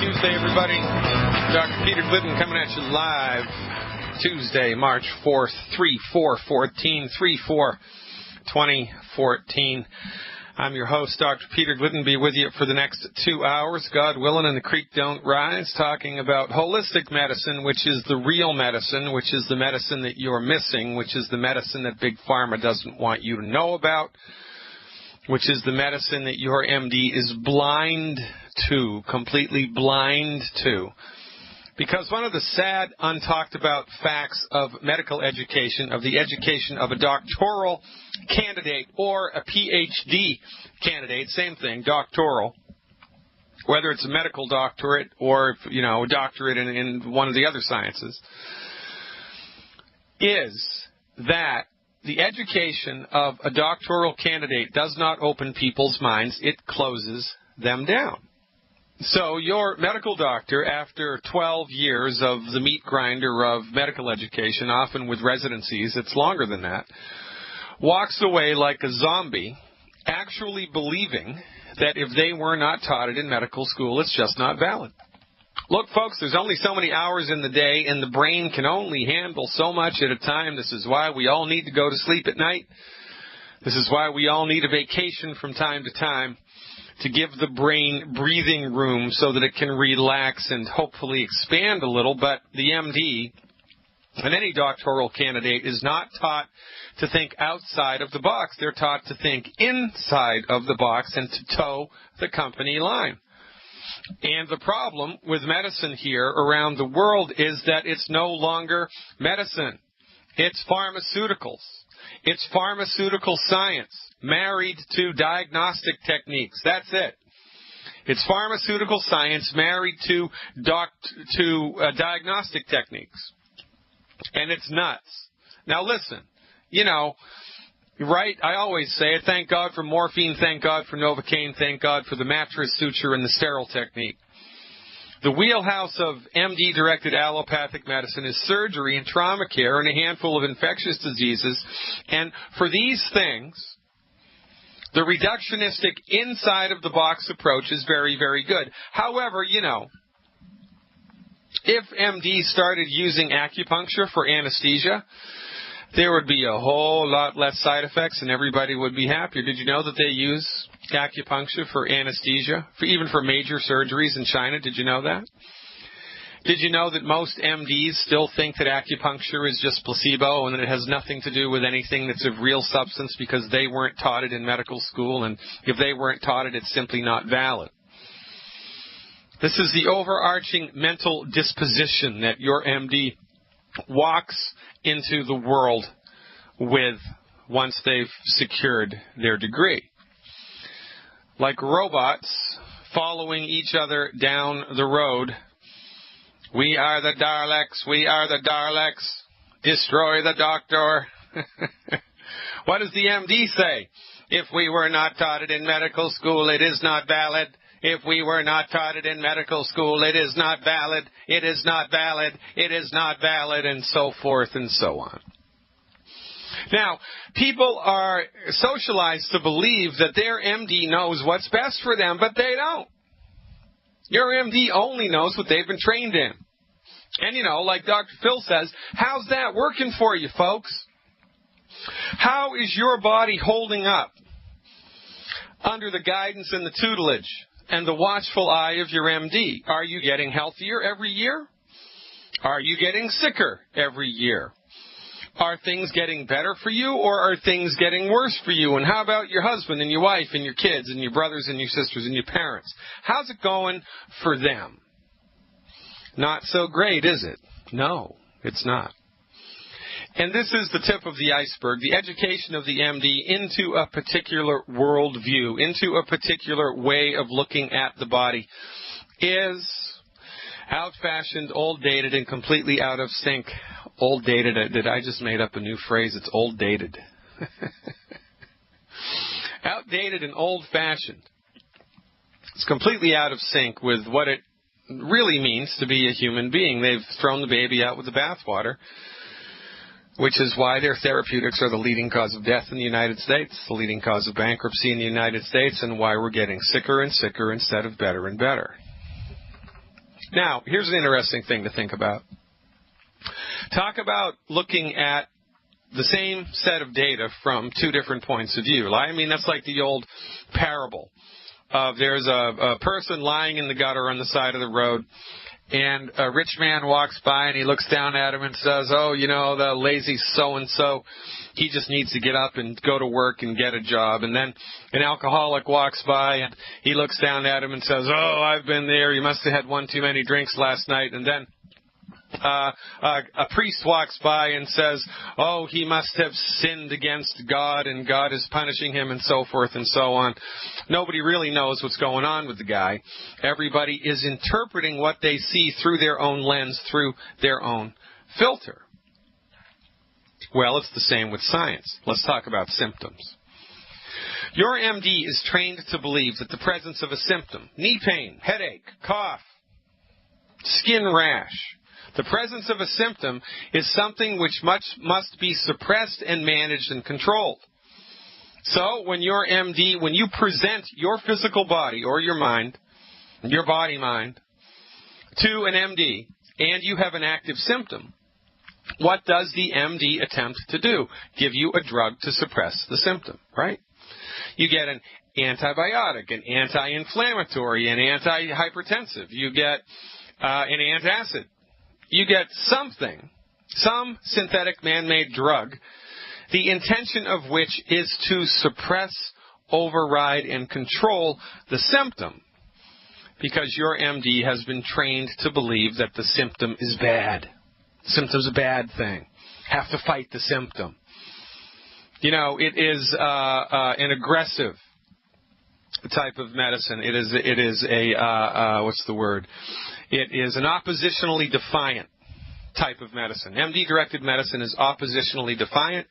Tuesday, everybody. Dr. Peter Glidden coming at you live Tuesday, March 4th, 3/4/2014. I'm your host, Dr. Peter Glidden. Be with you for the next 2 hours, God willing, and the creek don't rise, talking about holistic medicine, which is the real medicine, which is the medicine that you're missing, which is the medicine that Big Pharma doesn't want you to know about, which is the medicine that your MD is blind to, completely blind to. Because one of the sad, untalked about facts of medical education, of the education of a doctoral candidate or a PhD candidate, same thing, doctoral, whether it's a medical doctorate or, a doctorate in one of the other sciences, is that the education of a doctoral candidate does not open people's minds. It closes them down. So your medical doctor, after 12 years of the meat grinder of medical education, often with residencies, it's longer than that, walks away like a zombie, actually believing that if they were not taught it in medical school, it's just not valid. Look, folks, there's only so many hours in the day, and the brain can only handle so much at a time. This is why we all need to go to sleep at night. This is why we all need a vacation from time to time, to give the brain breathing room so that it can relax and hopefully expand a little. But the MD and any doctoral candidate is not taught to think outside of the box. They're taught to think inside of the box and to toe the company line. And the problem with medicine here around the world is that it's no longer medicine. It's pharmaceuticals. It's pharmaceutical science married to diagnostic techniques. That's it. It's pharmaceutical science married to diagnostic techniques. And it's nuts. Now listen, right? I always say it. Thank God for morphine. Thank God for Novocaine. Thank God for the mattress suture and the sterile technique. The wheelhouse of MD-directed allopathic medicine is surgery and trauma care and a handful of infectious diseases. And for these things, the reductionistic inside-of-the-box approach is very, very good. However, if MD started using acupuncture for anesthesia, there would be a whole lot less side effects and everybody would be happier. Did you know that they use acupuncture for anesthesia, even for major surgeries in China? Did you know that? Did you know that most MDs still think that acupuncture is just placebo and that it has nothing to do with anything that's of real substance because they weren't taught it in medical school, and if they weren't taught it, it's simply not valid? This is the overarching mental disposition that your MD walks into the world with once they've secured their degree. Like robots following each other down the road. We are the Daleks, we are the Daleks, destroy the doctor. What does the MD say? If we were not taught it in medical school, it is not valid. If we were not taught it in medical school, it is not valid, it is not valid, it is not valid, and so forth and so on. Now, people are socialized to believe that their MD knows what's best for them, but they don't. Your MD only knows what they've been trained in. And, like Dr. Phil says, how's that working for you, folks? How is your body holding up under the guidance and the tutelage and the watchful eye of your MD? Are you getting healthier every year? Are you getting sicker every year? Are things getting better for you, or are things getting worse for you? And how about your husband and your wife and your kids and your brothers and your sisters and your parents? How's it going for them? Not so great, is it? No, it's not. And this is the tip of the iceberg, the education of the MD into a particular worldview, into a particular way of looking at the body, is out-fashioned, old-dated, and completely out of sync. Old-dated, I just made up a new phrase. It's old-dated. Outdated and old-fashioned. It's completely out of sync with what it really means to be a human being. They've thrown the baby out with the bathwater, which is why their therapeutics are the leading cause of death in the United States, the leading cause of bankruptcy in the United States, and why we're getting sicker and sicker instead of better and better. Now, here's an interesting thing to think about. Talk about looking at the same set of data from two different points of view. I mean, that's like the old parable of there's a person lying in the gutter on the side of the road, and a rich man walks by and he looks down at him and says, oh, you know, the lazy so-and-so, he just needs to get up and go to work and get a job. And then an alcoholic walks by and he looks down at him and says, oh, I've been there. You must have had one too many drinks last night. And then a priest walks by and says, oh, he must have sinned against God and God is punishing him, and so forth and so on. Nobody really knows what's going on with the guy. Everybody is interpreting what they see through their own lens, through their own filter. Well, it's the same with science. Let's talk about symptoms. Your MD is trained to believe that the presence of a symptom, knee pain, headache, cough, skin rash, the presence of a symptom is something which must be suppressed and managed and controlled. So when your MD, when you present your physical body or your mind, your body-mind, to an MD and you have an active symptom, what does the MD attempt to do? Give you a drug to suppress the symptom, right? You get an antibiotic, an anti-inflammatory, an antihypertensive. You get an antacid. You get something, some synthetic man-made drug, the intention of which is to suppress, override, and control the symptom, because your MD has been trained to believe that the symptom is bad. The symptom's a bad thing. Have to fight the symptom. You know, it is an aggressive type of medicine. It is a what's the word? It is an oppositionally defiant type of medicine. MD-directed medicine is oppositionally defiant.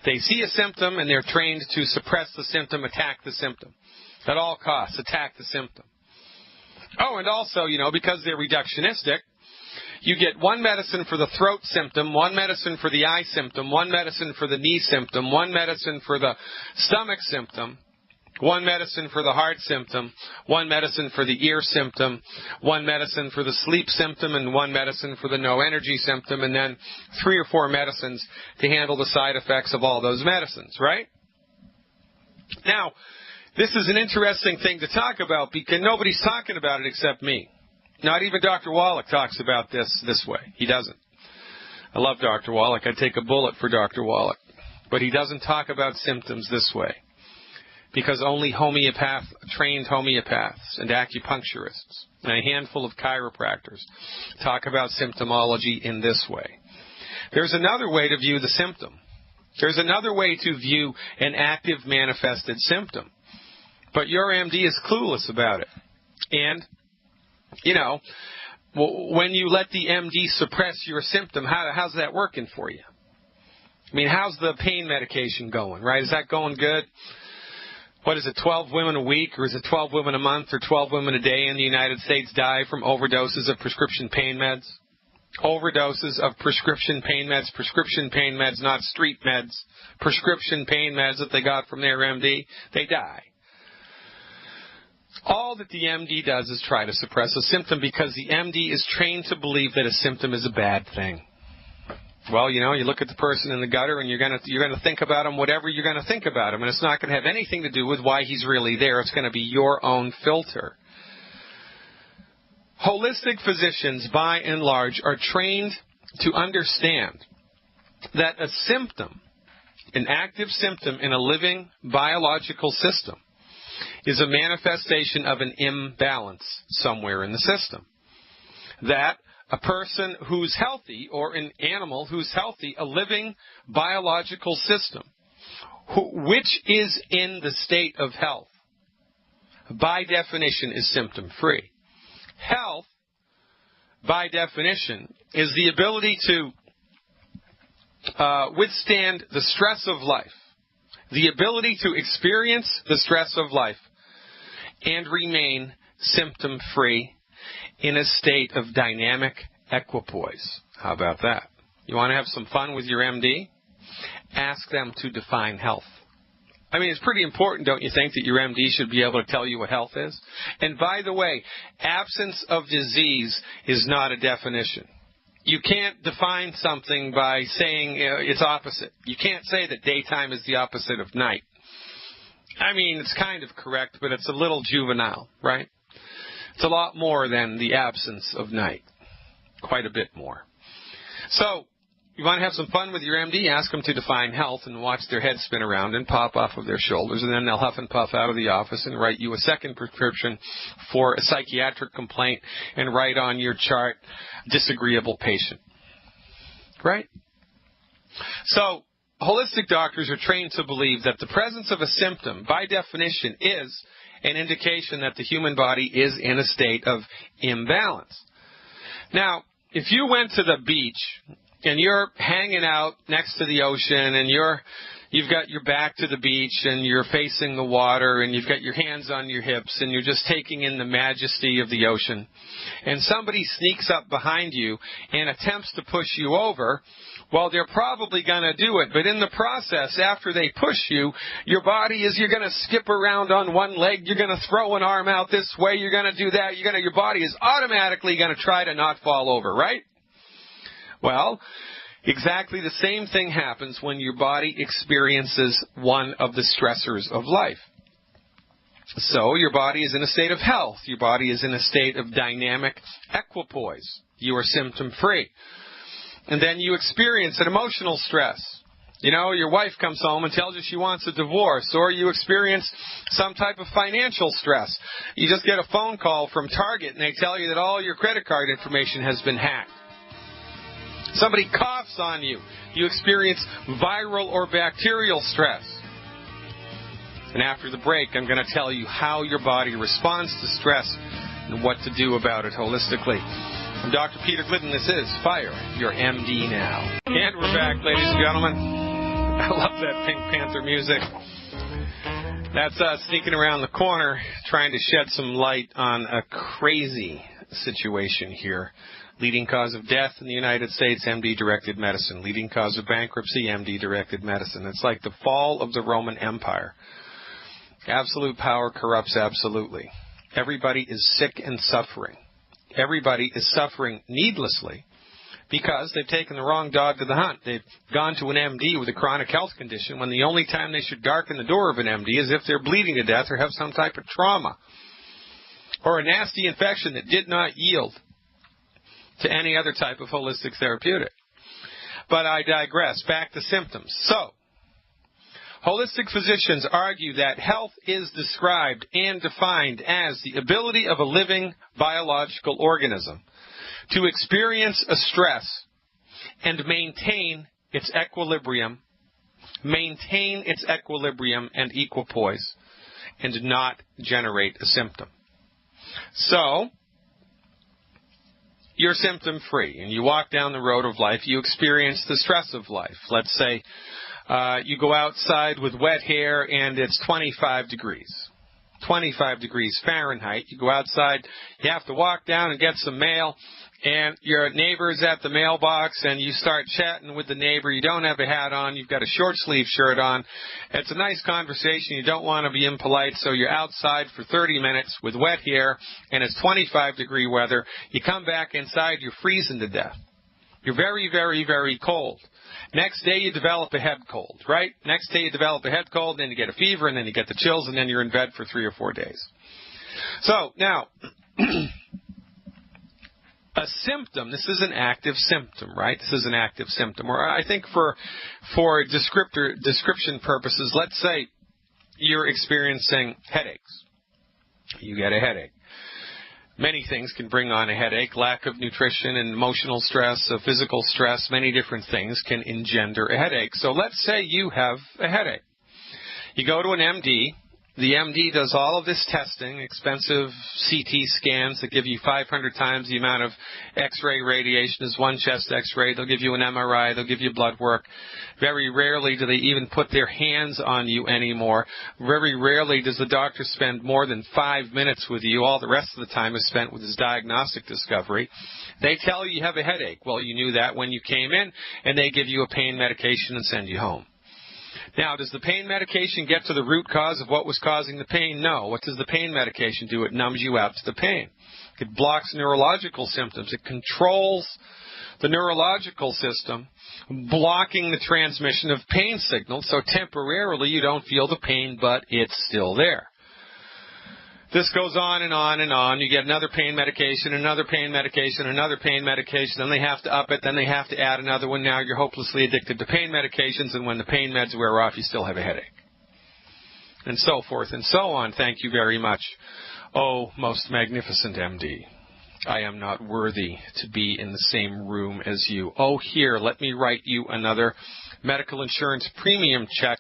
They see a symptom and they're trained to suppress the symptom, attack the symptom. At all costs, attack the symptom. Oh, and also, you know, because they're reductionistic, you get one medicine for the throat symptom, one medicine for the eye symptom, one medicine for the knee symptom, one medicine for the stomach symptom, one medicine for the heart symptom, one medicine for the ear symptom, one medicine for the sleep symptom, and one medicine for the no energy symptom, and then 3 or 4 medicines to handle the side effects of all those medicines, right? Now, this is an interesting thing to talk about because nobody's talking about it except me. Not even Dr. Wallach talks about this way. He doesn't. I love Dr. Wallach. I'd take a bullet for Dr. Wallach. But he doesn't talk about symptoms this way, because only trained homeopaths and acupuncturists and a handful of chiropractors talk about symptomology in this way. There's another way to view the symptom. There's another way to view an active manifested symptom. But your MD is clueless about it. And, you know, when you let the MD suppress your symptom, how's that working for you? I mean, how's the pain medication going, right? Is that going good? What is it, 12 women a week, or is it 12 women a month, or 12 women a day in the United States die from overdoses of prescription pain meds? Overdoses of prescription pain meds, not street meds, prescription pain meds that they got from their MD, they die. All that the MD does is try to suppress a symptom because the MD is trained to believe that a symptom is a bad thing. Well, you know, you look at the person in the gutter and you're going to think about him whatever you're going to think about him, and it's not going to have anything to do with why he's really there. It's going to be your own filter. Holistic physicians, by and large, are trained to understand that a symptom, an active symptom in a living biological system, is a manifestation of an imbalance somewhere in the system. That a person who's healthy, or an animal who's healthy, a living biological system, which is in the state of health, by definition is symptom-free. Health, by definition, is the ability to withstand the stress of life, the ability to experience the stress of life and remain symptom-free in a state of dynamic equipoise. How about that? You want to have some fun with your MD? Ask them to define health. I mean, it's pretty important, don't you think, that your MD should be able to tell you what health is? And by the way, absence of disease is not a definition. You can't define something by saying it's opposite. You can't say that daytime is the opposite of night. I mean, it's kind of correct, but it's a little juvenile, right? It's a lot more than the absence of night. Quite a bit more. So, you want to have some fun with your MD? Ask them to define health and watch their head spin around and pop off of their shoulders, and then they'll huff and puff out of the office and write you a second prescription for a psychiatric complaint and write on your chart, disagreeable patient. Right? So, holistic doctors are trained to believe that the presence of a symptom, by definition, is an indication that the human body is in a state of imbalance. Now, if you went to the beach and you're hanging out next to the ocean and you've got your back to the beach and you're facing the water and you've got your hands on your hips and you're just taking in the majesty of the ocean, and somebody sneaks up behind you and attempts to push you over, well, they're probably going to do it. But in the process, after they push you, your body is, you're going to skip around on one leg, you're going to throw an arm out this way, you're going to do that, your body is automatically going to try to not fall over, right? Well, exactly the same thing happens when your body experiences one of the stressors of life. So your body is in a state of health. Your body is in a state of dynamic equipoise. You are symptom-free. And then you experience an emotional stress. You know, your wife comes home and tells you she wants a divorce, or you experience some type of financial stress. You just get a phone call from Target and they tell you that all your credit card information has been hacked. Somebody coughs on you. You experience viral or bacterial stress. And after the break, I'm going to tell you how your body responds to stress and what to do about it holistically. I'm Dr. Peter Glidden. This is Fire Your MD Now. And we're back, ladies and gentlemen. I love that Pink Panther music. That's us sneaking around the corner trying to shed some light on a crazy situation here. Leading cause of death in the United States, MD-directed medicine. Leading cause of bankruptcy, MD-directed medicine. It's like the fall of the Roman Empire. Absolute power corrupts absolutely. Everybody is sick and suffering. Everybody is suffering needlessly because they've taken the wrong dog to the hunt. They've gone to an MD with a chronic health condition when the only time they should darken the door of an MD is if they're bleeding to death or have some type of trauma or a nasty infection that did not yield to any other type of holistic therapeutic. But I digress. Back to symptoms. So, holistic physicians argue that health is described and defined as the ability of a living biological organism to experience a stress and maintain its equilibrium and equipoise, and not generate a symptom. So, you're symptom-free, and you walk down the road of life, you experience the stress of life. Let's say you go outside with wet hair and it's 25 degrees. 25 degrees Fahrenheit. You go outside, you have to walk down and get some mail, and your neighbor's at the mailbox, and you start chatting with the neighbor. You don't have a hat on. You've got a short-sleeve shirt on. It's a nice conversation. You don't want to be impolite, so you're outside for 30 minutes with wet hair, and it's 25-degree weather. You come back inside, you're freezing to death. You're very, very, very cold. Next day you develop a head cold, right? Next day you develop a head cold, then you get a fever, and then you get the chills, and then you're in bed for 3 or 4 days. So, now, a symptom, this is an active symptom, right? This is an active symptom. Or I think for description purposes, let's say you're experiencing headaches. You get a headache. Many things can bring on a headache. Lack of nutrition and emotional stress, physical stress, many different things can engender a headache. So let's say you have a headache. You go to an MD. The MD does all of this testing, expensive CT scans that give you 500 times the amount of X-ray radiation as one chest X-ray. They'll give you an MRI. They'll give you blood work. Very rarely do they even put their hands on you anymore. Very rarely does the doctor spend more than 5 minutes with you. All the rest of the time is spent with his diagnostic discovery. They tell you you have a headache. Well, you knew that when you came in, and they give you a pain medication and send you home. Now, does the pain medication get to the root cause of what was causing the pain? No. What does the pain medication do? It numbs you out to the pain. It blocks neurological symptoms. It controls the neurological system, blocking the transmission of pain signals, so temporarily you don't feel the pain, but it's still there. This goes on and on and on. You get another pain medication, another pain medication, another pain medication, then they have to up it, then they have to add another one. Now you're hopelessly addicted to pain medications, and when the pain meds wear off, you still have a headache. And so forth and so on. Thank you very much. Oh, most magnificent MD. I am not worthy to be in the same room as you. Oh, here, let me write you another medical insurance premium check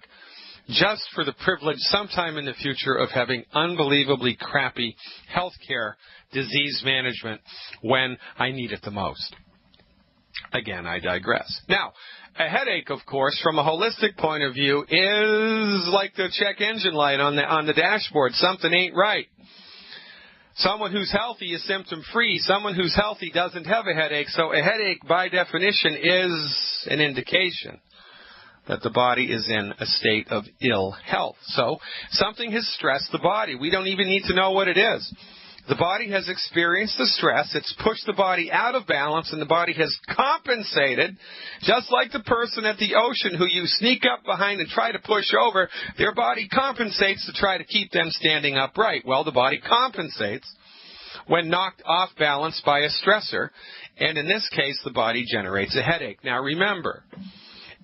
just for the privilege sometime in the future of having unbelievably crappy health care, disease management when I need it the most. Again, I digress. Now, a headache, of course, from a holistic point of view is like the check engine light on the dashboard. Something ain't right. Someone who's healthy is symptom-free. Someone who's healthy doesn't have a headache. So a headache, by definition, is an indication that the body is in a state of ill health. So something has stressed the body. We don't even need to know what it is. The body has experienced the stress. It's pushed the body out of balance, and the body has compensated. Just like the person at the ocean who you sneak up behind and try to push over, their body compensates to try to keep them standing upright. Well, the body compensates when knocked off balance by a stressor, and in this case, the body generates a headache. Now remember,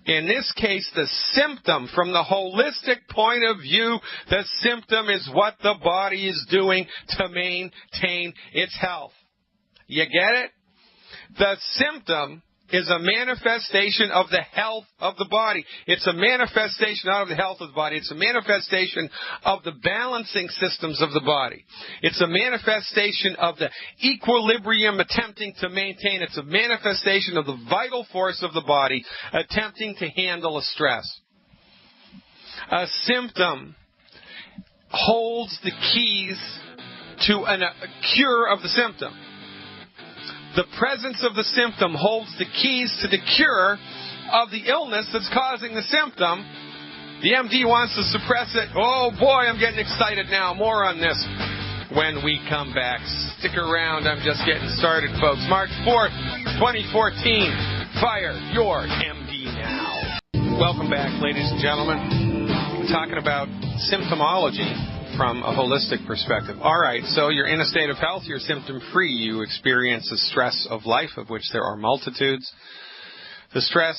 in this case, the symptom, from the holistic point of view, the symptom is what the body is doing to maintain its health. You get it? The symptom is a manifestation of the health of the body. It's a manifestation not of the health of the body. It's a manifestation of the balancing systems of the body. It's a manifestation of the equilibrium attempting to maintain. It's a manifestation of the vital force of the body attempting to handle a stress. A symptom holds the keys to a cure of the symptom. The presence of the symptom holds the keys to the cure of the illness that's causing the symptom. The MD wants to suppress it. Oh boy, I'm getting excited now. More on this when we come back. Stick around. I'm just getting started, folks. March 4th, 2014. Fire your MD now. Welcome back, ladies and gentlemen. We're talking about symptomology from a holistic perspective. All right, so you're in a state of health, you're symptom-free, you experience the stress of life, of which there are multitudes. The stress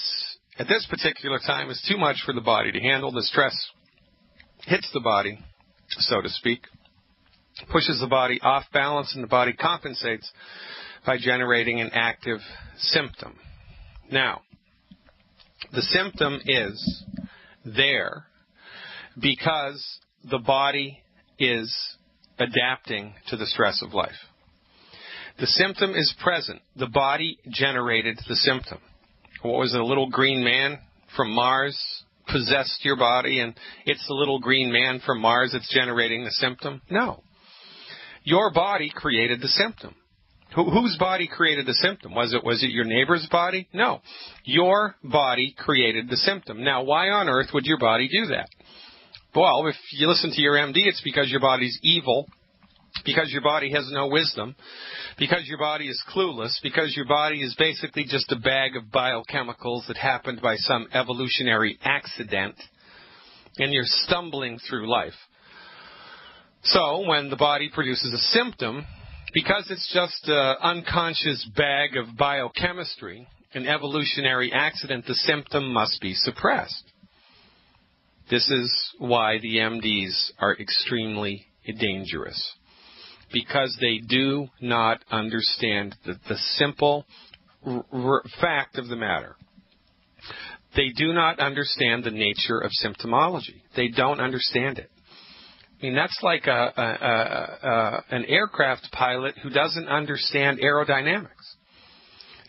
at this particular time is too much for the body to handle. The stress hits the body, so to speak, pushes the body off balance, and the body compensates by generating an active symptom. Now, the symptom is there because the body is adapting to the stress of life. The symptom is present. The body generated the symptom. What was it, a little green man from Mars possessed your body, and it's the little green man from Mars that's generating the symptom? No. Your body created the symptom. Whose body created the symptom? Was it your neighbor's body? No. Your body created the symptom. Now, why on earth would your body do that? Well, if you listen to your MD, it's because your body's evil, because your body has no wisdom, because your body is clueless, because your body is basically just a bag of biochemicals that happened by some evolutionary accident, and you're stumbling through life. So when the body produces a symptom, because it's just an unconscious bag of biochemistry, an evolutionary accident, the symptom must be suppressed. This is why the MDs are extremely dangerous, because they do not understand the simple fact of the matter. They do not understand the nature of symptomology. They don't understand it. I mean, that's like an aircraft pilot who doesn't understand aerodynamics,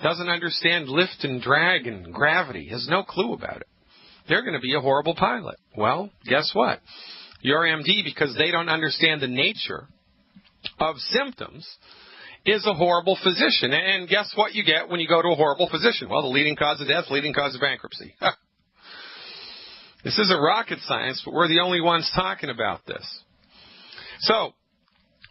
doesn't understand lift and drag and gravity, has no clue about it. They're going to be a horrible pilot. Well, guess what? Your MD, because they don't understand the nature of symptoms, is a horrible physician. And guess what you get when you go to a horrible physician? Well, the leading cause of death, leading cause of bankruptcy. This isn't rocket science, but we're the only ones talking about this. So,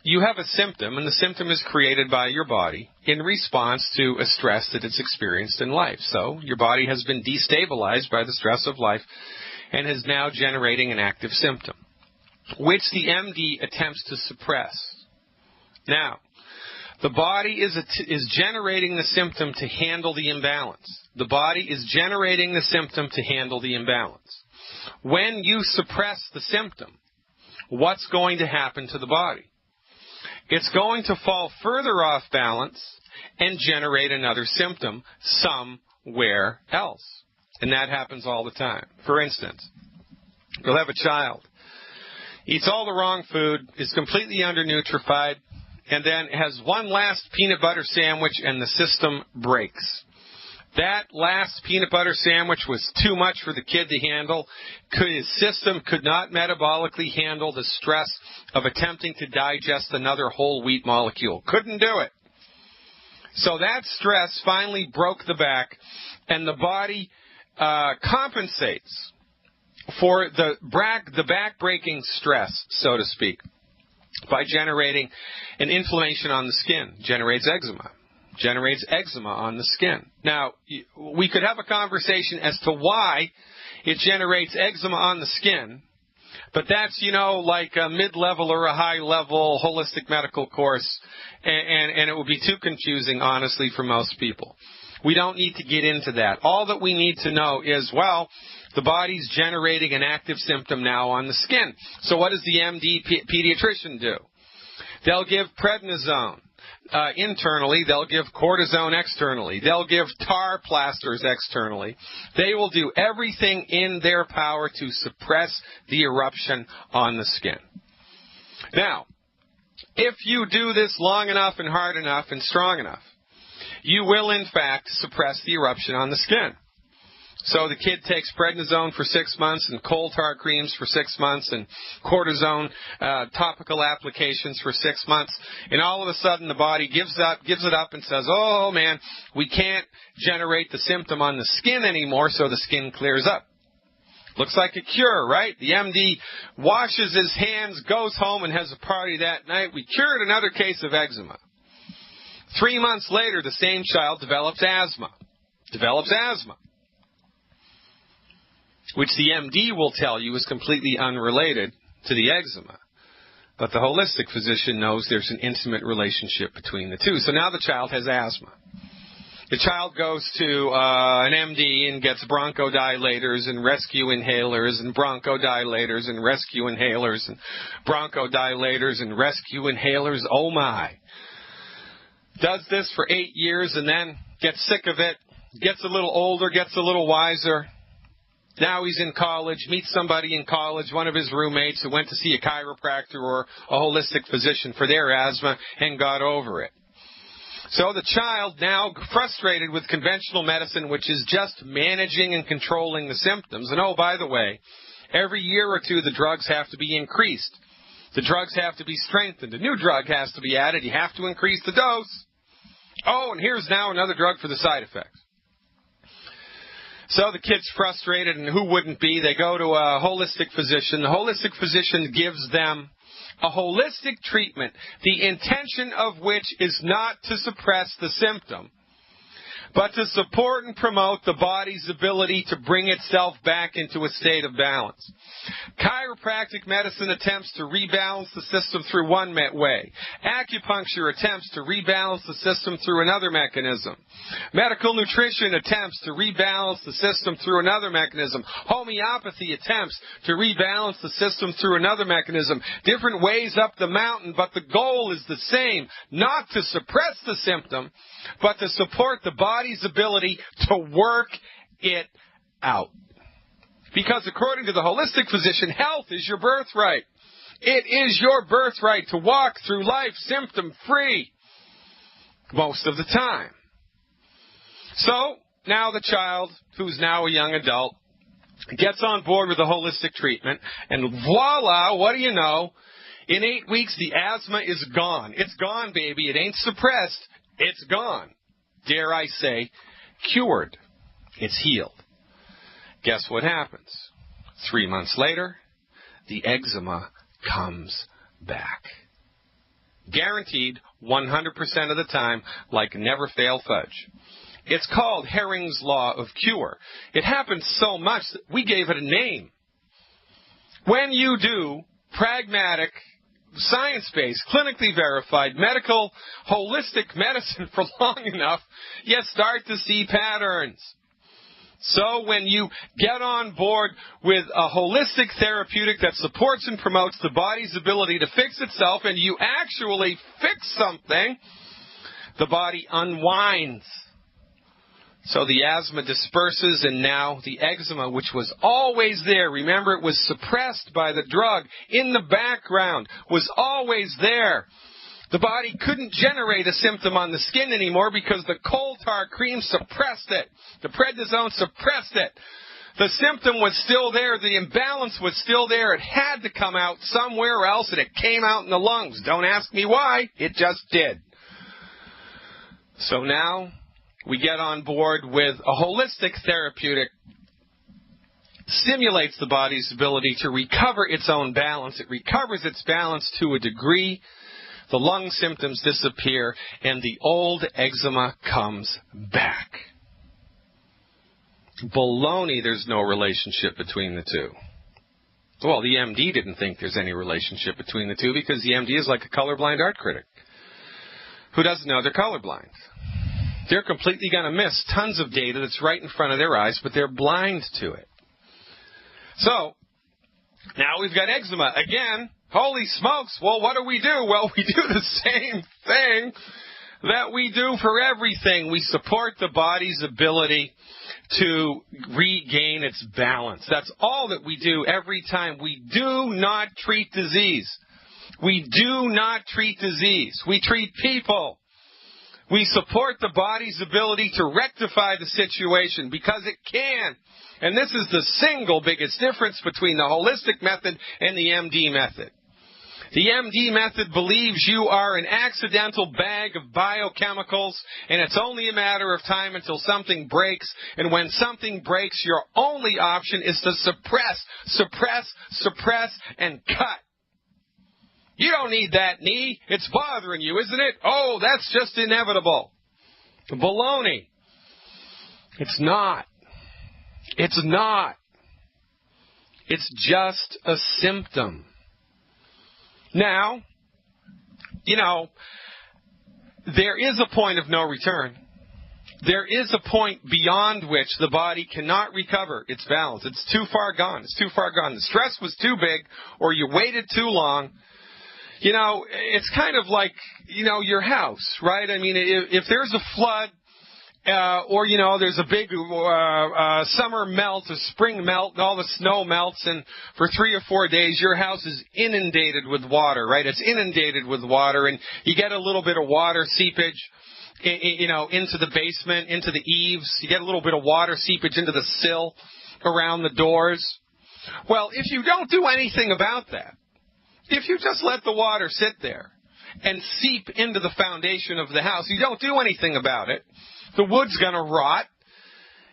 you have a symptom, and the symptom is created by your body in response to a stress that it's experienced in life. So, your body has been destabilized by the stress of life and is now generating an active symptom, which the MD attempts to suppress. Now, the body is generating the symptom to handle the imbalance. The body is generating the symptom to handle the imbalance. When you suppress the symptom, what's going to happen to the body? It's going to fall further off balance and generate another symptom somewhere else. And that happens all the time. For instance, you'll have a child, eats all the wrong food, is completely undernutrified, and then has one last peanut butter sandwich and the system breaks. That last peanut butter sandwich was too much for the kid to handle. His system could not metabolically handle the stress of attempting to digest another whole wheat molecule. Couldn't do it. So that stress finally broke the back, and the body compensates for the back-breaking stress, so to speak, by generating an inflammation on the skin, generates eczema on the skin. Now, we could have a conversation as to why it generates eczema on the skin, but that's, like a mid-level or a high-level holistic medical course, and it would be too confusing, honestly, for most people. We don't need to get into that. All that we need to know is, the body's generating an active symptom now on the skin. So what does the MD pediatrician do? They'll give prednisone internally. They'll give cortisone externally. They'll give tar plasters externally. They will do everything in their power to suppress the eruption on the skin. Now, if you do this long enough and hard enough and strong enough, you will, in fact, suppress the eruption on the skin. So the kid takes prednisone for 6 months and coal tar creams for 6 months and cortisone topical applications for 6 months. And all of a sudden the body gives it up and says, oh, man, we can't generate the symptom on the skin anymore, so the skin clears up. Looks like a cure, right? The MD washes his hands, goes home, and has a party that night. We cured another case of eczema. 3 months later, the same child develops asthma, which the MD will tell you is completely unrelated to the eczema. But the holistic physician knows there's an intimate relationship between the two. So now the child has asthma. The child goes to an MD and gets bronchodilators and rescue inhalers and bronchodilators and rescue inhalers and bronchodilators and rescue inhalers. Oh, my. Does this for 8 years and then gets sick of it, gets a little older, gets a little wiser. Now he's in college, meets somebody in college, one of his roommates who went to see a chiropractor or a holistic physician for their asthma and got over it. So the child, now frustrated with conventional medicine, which is just managing and controlling the symptoms. And oh, by the way, every year or two the drugs have to be increased. The drugs have to be strengthened. A new drug has to be added. You have to increase the dose. Oh, and here's now another drug for the side effects. So the kid's frustrated, and who wouldn't be? They go to a holistic physician. The holistic physician gives them a holistic treatment, the intention of which is not to suppress the symptom, but to support and promote the body's ability to bring itself back into a state of balance. Chiropractic medicine attempts to rebalance the system through one way. Acupuncture attempts to rebalance the system through another mechanism. Medical nutrition attempts to rebalance the system through another mechanism. Homeopathy attempts to rebalance the system through another mechanism. Different ways up the mountain, but the goal is the same, not to suppress the symptom, but to support the body's ability to work it out. Because according to the holistic physician, health is your birthright. It is your birthright to walk through life symptom-free most of the time. So now the child, who's now a young adult, gets on board with the holistic treatment, and voila, what do you know? In 8 weeks, the asthma is gone. It's gone, baby. It ain't suppressed. It's gone. Dare I say, cured. It's healed. Guess what happens? 3 months later, the eczema comes back. Guaranteed 100% of the time, like never fail fudge. It's called Herring's Law of Cure. It happens so much that we gave it a name. When you do pragmatic, science-based, clinically verified, medical, holistic medicine for long enough, you start to see patterns. So when you get on board with a holistic therapeutic that supports and promotes the body's ability to fix itself, and you actually fix something, the body unwinds. So the asthma disperses, and now the eczema, which was always there, remember it was suppressed by the drug in the background, was always there. The body couldn't generate a symptom on the skin anymore because the coal tar cream suppressed it. The prednisone suppressed it. The symptom was still there. The imbalance was still there. It had to come out somewhere else, and it came out in the lungs. Don't ask me why. It just did. So now we get on board with a holistic therapeutic. Stimulates the body's ability to recover its own balance. It recovers its balance to a degree. The lung symptoms disappear, and the old eczema comes back. Baloney, there's no relationship between the two. Well, the MD didn't think there's any relationship between the two because the MD is like a colorblind art critic who doesn't know they're colorblind. They're completely going to miss tons of data that's right in front of their eyes, but they're blind to it. So, now we've got eczema again. Holy smokes, well, what do? Well, we do the same thing that we do for everything. We support the body's ability to regain its balance. That's all that we do every time. We do not treat disease. We do not treat disease. We treat people. We support the body's ability to rectify the situation because it can. And this is the single biggest difference between the holistic method and the MD method. The MD method believes you are an accidental bag of biochemicals, and it's only a matter of time until something breaks. And when something breaks, your only option is to suppress, and cut. You don't need that knee. It's bothering you, isn't it? Oh, that's just inevitable. Baloney. It's not. It's not. It's just a symptom. Now, there is a point of no return. There is a point beyond which the body cannot recover its balance. It's too far gone. It's too far gone. The stress was too big, or you waited too long. It's kind of like, your house, right? I mean, if there's a flood, or there's a big summer melt, a spring melt, and all the snow melts, and for 3 or 4 days your house is inundated with water, right? It's inundated with water, and you get a little bit of water seepage, into the basement, into the eaves. You get a little bit of water seepage into the sill, around the doors. Well, if you don't do anything about that, if you just let the water sit there and seep into the foundation of the house, you don't do anything about it, the wood's going to rot,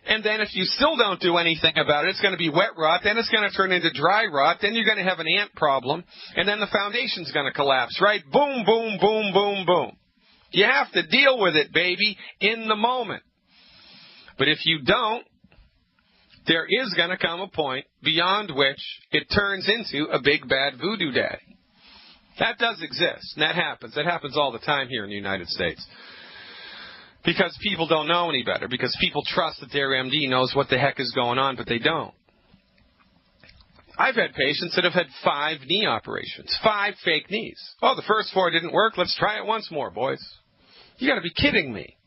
and then if you still don't do anything about it, it's going to be wet rot, then it's going to turn into dry rot, then you're going to have an ant problem, and then the foundation's going to collapse, right? Boom, boom, boom, boom, boom. You have to deal with it, baby, in the moment. But if you don't, there is going to come a point beyond which it turns into a big bad voodoo daddy. That does exist, and that happens. That happens all the time here in the United States. Because people don't know any better. Because people trust that their MD knows what the heck is going on, but they don't. I've had patients that have had 5 knee operations. 5 fake knees. Oh, the first 4 didn't work. Let's try it once more, boys. You got to be kidding me.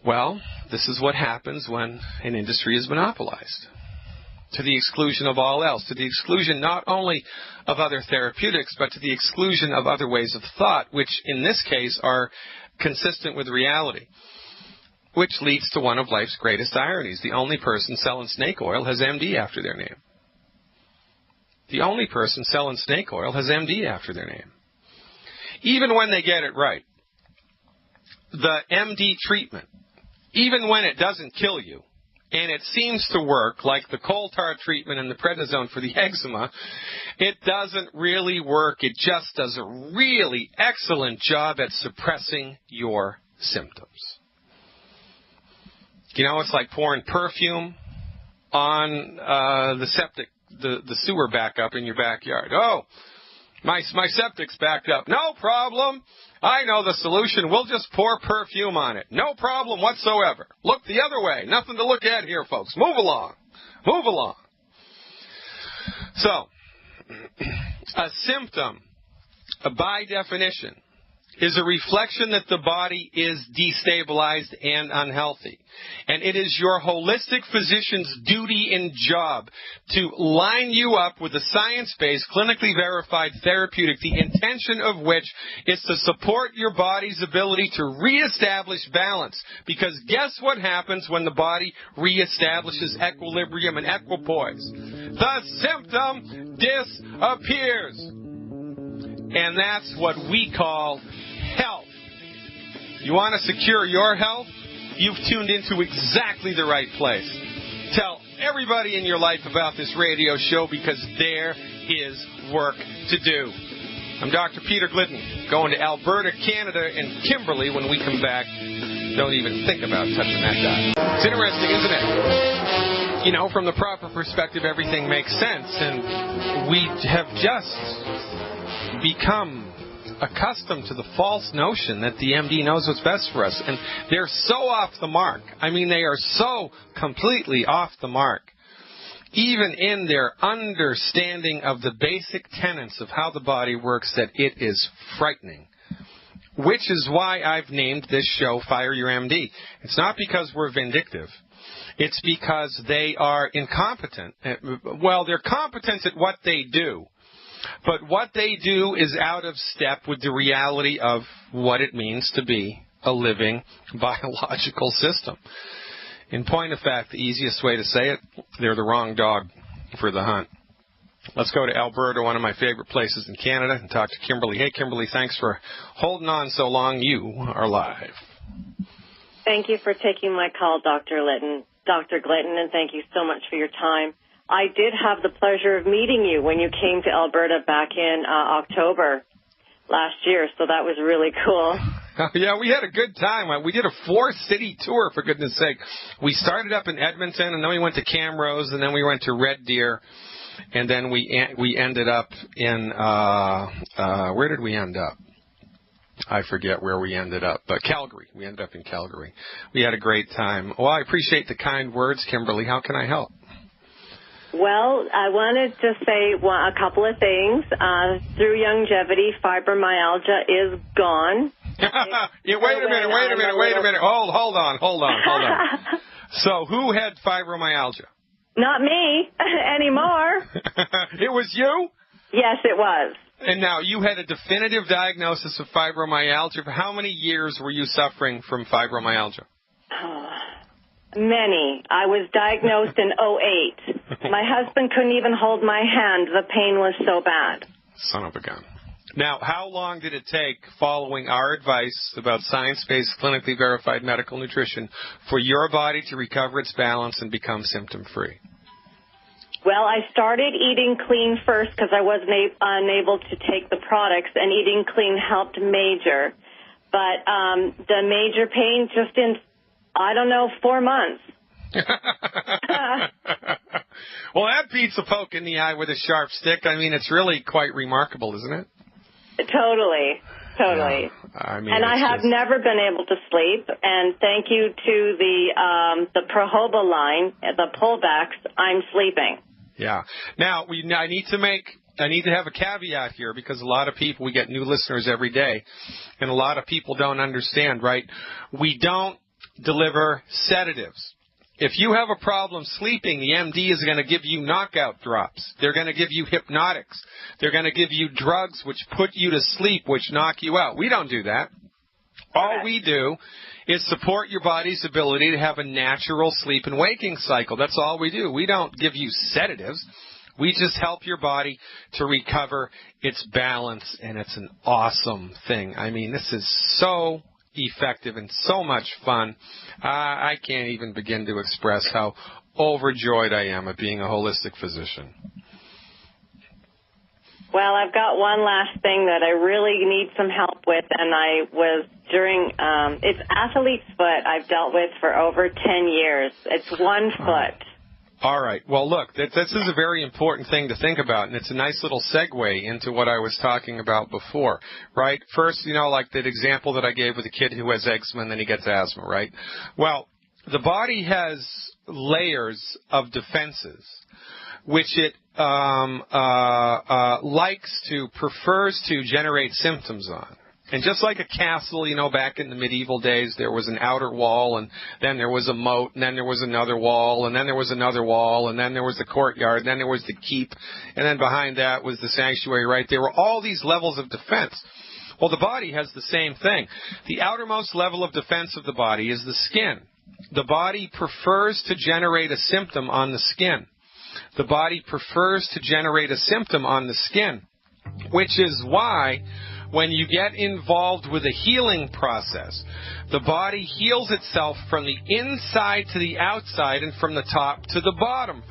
Well, this is what happens when an industry is monopolized. To the exclusion of all else. To the exclusion not only of other therapeutics, but to the exclusion of other ways of thought, which in this case are consistent with reality, which leads to one of life's greatest ironies. The only person selling snake oil has MD after their name. The only person selling snake oil has MD after their name. Even when they get it right, the MD treatment, even when it doesn't kill you, and it seems to work, like the coal tar treatment and the prednisone for the eczema, it doesn't really work. It just does a really excellent job at suppressing your symptoms. You know, it's like pouring perfume on the sewer backup in your backyard. Oh, my septic's backed up. No problem. I know the solution. We'll just pour perfume on it. No problem whatsoever. Look the other way. Nothing to look at here, folks. Move along. Move along. So, a symptom, by definition, is a reflection that the body is destabilized and unhealthy. And it is your holistic physician's duty and job to line you up with a science-based, clinically verified therapeutic, the intention of which is to support your body's ability to reestablish balance. Because guess what happens when the body reestablishes equilibrium and equipoise? The symptom disappears. And that's what we call health. You want to secure your health? You've tuned into exactly the right place. Tell everybody in your life about this radio show because there is work to do. I'm Dr. Peter Glidden, going to Alberta, Canada, and Kimberley when we come back. Don't even think about touching that dial. It's interesting, isn't it? You know, from the proper perspective, everything makes sense, and we have just become accustomed to the false notion that the MD knows what's best for us. And they're so off the mark. I mean, they are so completely off the mark. Even in their understanding of the basic tenets of how the body works, that it is frightening. Which is why I've named this show Fire Your MD. It's not because we're vindictive. It's because they are incompetent. Well, they're competent at what they do. But what they do is out of step with the reality of what it means to be a living biological system. In point of fact, the easiest way to say it, they're the wrong dog for the hunt. Let's go to Alberta, one of my favorite places in Canada, and talk to Kimberly. Hey, Kimberly, thanks for holding on so long. You are live. Thank you for taking my call, Dr. Glidden, and thank you so much for your time. I did have the pleasure of meeting you when you came to Alberta back in October last year, so that was really cool. Yeah, we had a good time. We did a 4-city tour, for goodness sake. We started up in Edmonton, and then we went to Camrose, and then we went to Red Deer, and then we ended up in, where did we end up? I forget where we ended up, but Calgary. We ended up in Calgary. We had a great time. Well, I appreciate the kind words, Kimberly. How can I help? Well, I wanted to say a couple of things. Through longevity, fibromyalgia is gone. Yeah, wait a minute. Hold on. So who had fibromyalgia? Not me anymore. It was you? Yes, it was. And now you had a definitive diagnosis of fibromyalgia. For how many years were you suffering from fibromyalgia? Many. I was diagnosed in 2008. My husband couldn't even hold my hand. The pain was so bad. Son of a gun. Now, how long did it take, following our advice about science-based, clinically verified medical nutrition, for your body to recover its balance and become symptom-free? Well, I started eating clean first because I wasn't unable to take the products, and eating clean helped major. But the major pain just in, 4 months. Well, that beats a poke in the eye with a sharp stick. I mean, it's really quite remarkable, isn't it? Totally. Yeah. I mean, and I have never been able to sleep. And thank you to the Prohoba line, the pullbacks, I'm sleeping. Yeah. Now, I need to have a caveat here because a lot of people, we get new listeners every day, and a lot of people don't understand, right? We don't deliver sedatives. If you have a problem sleeping, the MD is going to give you knockout drops. They're going to give you hypnotics. They're going to give you drugs which put you to sleep, which knock you out. We don't do that. All we do is support your body's ability to have a natural sleep and waking cycle. That's all we do. We don't give you sedatives. We just help your body to recover its balance, and it's an awesome thing. I mean, this is so effective and so much fun. I can't even begin to express how overjoyed I am at being a holistic physician. Well, I've got one last thing that I really need some help with, and I was it's athlete's foot I've dealt with for over 10 years. It's one foot. All right. Well, look, this is a very important thing to think about, and it's a nice little segue into what I was talking about before, right? First, like that example that I gave with a kid who has eczema and then he gets asthma, right? Well, the body has layers of defenses, which it prefers to generate symptoms on. And just like a castle, back in the medieval days, there was an outer wall, and then there was a moat, and then there was another wall, and then there was another wall, and then there was the courtyard, and then there was the keep, and then behind that was the sanctuary, right? There were all these levels of defense. Well, the body has the same thing. The outermost level of defense of the body is the skin. The body prefers to generate a symptom on the skin. The body prefers to generate a symptom on the skin, which is why when you get involved with a healing process, the body heals itself from the inside to the outside and from the top to the bottom,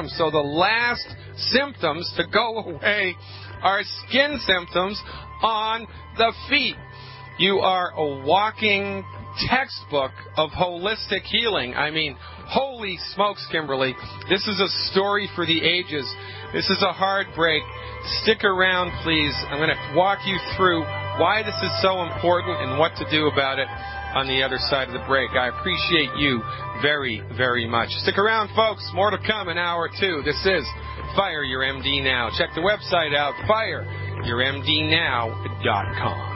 So the last symptoms to go away are skin symptoms on the feet. You are a walking textbook of holistic healing. I mean, holy smokes, Kimberly. This is a story for the ages. This is a heartbreak. Stick around, please. I'm going to walk you through why this is so important and what to do about it on the other side of the break. I appreciate you very, very much. Stick around, folks. More to come in hour 2. This is Fire Your MD Now. Check the website out, fireyourmdnow.com.